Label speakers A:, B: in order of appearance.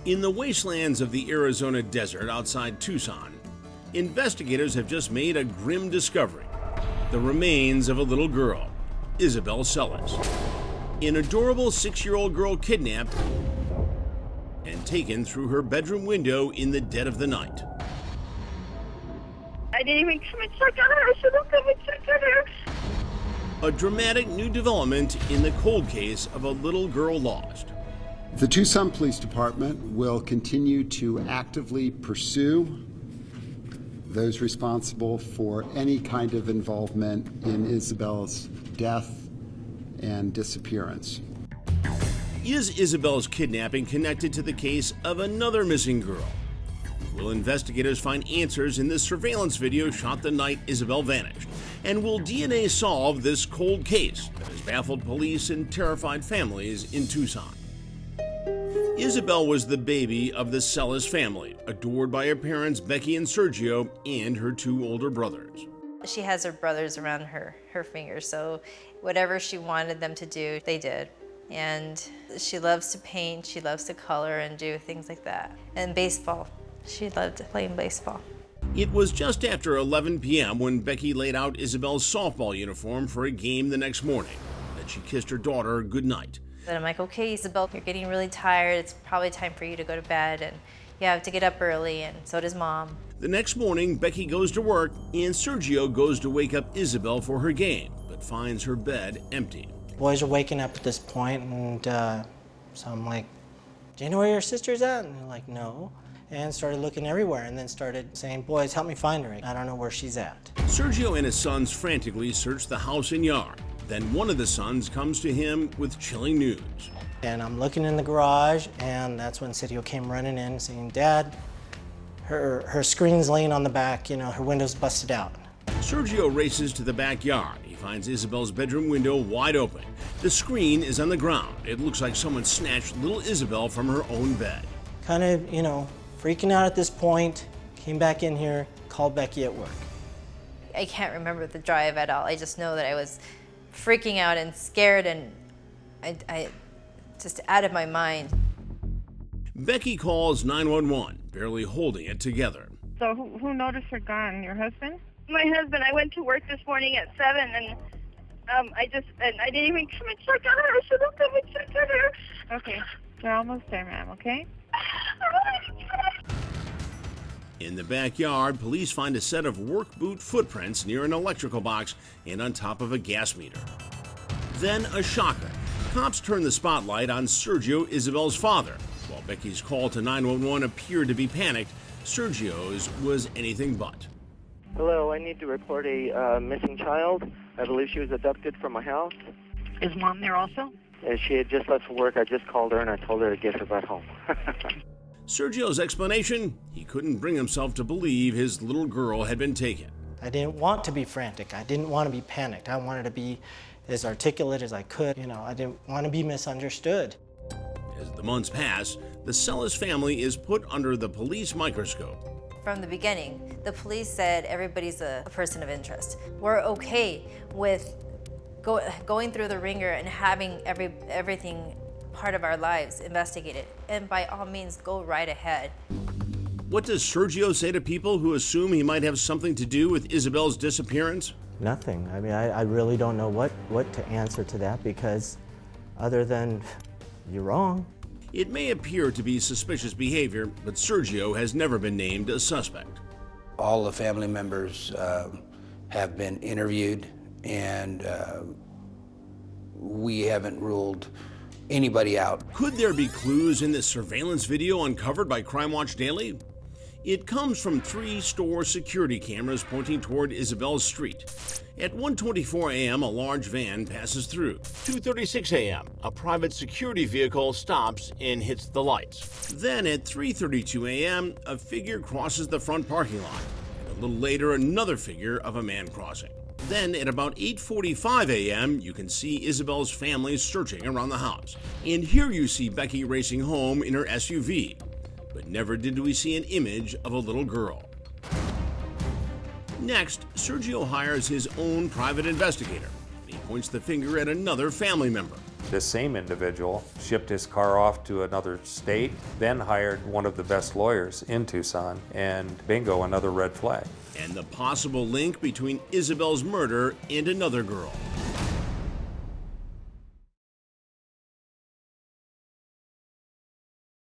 A: In the wastelands of the Arizona desert outside Tucson, investigators have just made a grim discovery: the remains of a little girl, Isabel Celis. An adorable 6-year-old girl kidnapped and taken through her bedroom window in the dead of the night.
B: I didn't even come and check on her. I should have come and checked on her.
A: A dramatic new development in the cold case of a little girl lost.
C: The Tucson Police Department will continue to actively pursue those responsible for any kind of involvement in Isabel's death and disappearance.
A: Is Isabel's kidnapping connected to the case of another missing girl? Will investigators find answers in this surveillance video shot the night Isabel vanished? And will DNA solve this cold case that has baffled police and terrified families in Tucson? Isabel was the baby of the Celis family, adored by her parents Becky and Sergio and her 2 older brothers.
D: She has her brothers around her fingers, so whatever she wanted them to do, they did. And she loves to paint, she loves to color and do things like that. And baseball. She loved playing baseball.
A: It was just after 11 p.m. when Becky laid out Isabel's softball uniform for a game the next morning that she kissed her daughter goodnight.
D: Then I'm like, okay, Isabel, you're getting really tired. It's probably time for you to go to bed, and you have to get up early, and so does Mom.
A: The next morning, Becky goes to work, and Sergio goes to wake up Isabel for her game, but finds her bed empty.
E: Boys are waking up at this point, and so I'm like, do you know where your sister's at? And they're like, no. And started looking everywhere, and then started saying, boys, help me find her. I don't know where she's at.
A: Sergio and his sons frantically search the house and yard. Then one of the sons comes to him with chilling news.
E: And I'm looking in the garage, and that's when Sergio came running in saying, Dad, her screen's laying on the back, her window's busted out.
A: Sergio races to the backyard. He finds Isabel's bedroom window wide open. The screen is on the ground. It looks like someone snatched little Isabel from her own bed.
E: Kind of, freaking out at this point, came back in here, called Becky at work.
D: I can't remember the drive at all. I just know that I was freaking out and scared, and I just out of my mind.
A: Becky calls 911, barely holding it together.
B: So who noticed her gone? Your husband?
F: My husband. I went to work this morning at 7, and I didn't even come and check on her. I should have come and checked on her.
B: Okay, we're almost there, ma'am, okay?
A: In the backyard, police find a set of work boot footprints near an electrical box and on top of a gas meter. Then a shocker. Cops turn the spotlight on Sergio, Isabel's father. While Becky's call to 911 appeared to be panicked, Sergio's was anything but.
G: Hello, I need to report a missing child. I believe she was abducted from my house.
B: Is Mom there also?
G: She had just left for work. I just called her and I told her to get her back home.
A: Sergio's explanation? He couldn't bring himself to believe his little girl had been taken.
E: I didn't want to be frantic. I didn't want to be panicked. I wanted to be as articulate as I could. I didn't want to be misunderstood.
A: As the months pass, the Celis family is put under the police microscope.
D: From the beginning, the police said everybody's a person of interest. We're okay with going through the ringer and having everything part of our lives investigated, and by all means, go right ahead.
A: What does Sergio say to people who assume he might have something to do with Isabel's disappearance?
E: Nothing. I mean, I really don't know what to answer to that, because other than, you're wrong.
A: It may appear to be suspicious behavior, but Sergio has never been named a suspect.
H: All the family members have been interviewed, and we haven't ruled anybody out.
A: Could there be clues in this surveillance video uncovered by Crime Watch Daily? It comes from 3 store security cameras pointing toward Isabel's street. At 1:24 a.m., a large van passes through. 2:36 a.m., a private security vehicle stops and hits the lights. Then at 3:32 a.m., a figure crosses the front parking lot. And a little later, another figure of a man crossing. Then at about 8:45 a.m., you can see Isabel's family searching around the house. And here you see Becky racing home in her SUV. But never did we see an image of a little girl. Next, Sergio hires his own private investigator. He points the finger at another family member.
I: This same individual shipped his car off to another state, then hired one of the best lawyers in Tucson, and bingo, another red flag.
A: And the possible link between Isabel's murder and another girl.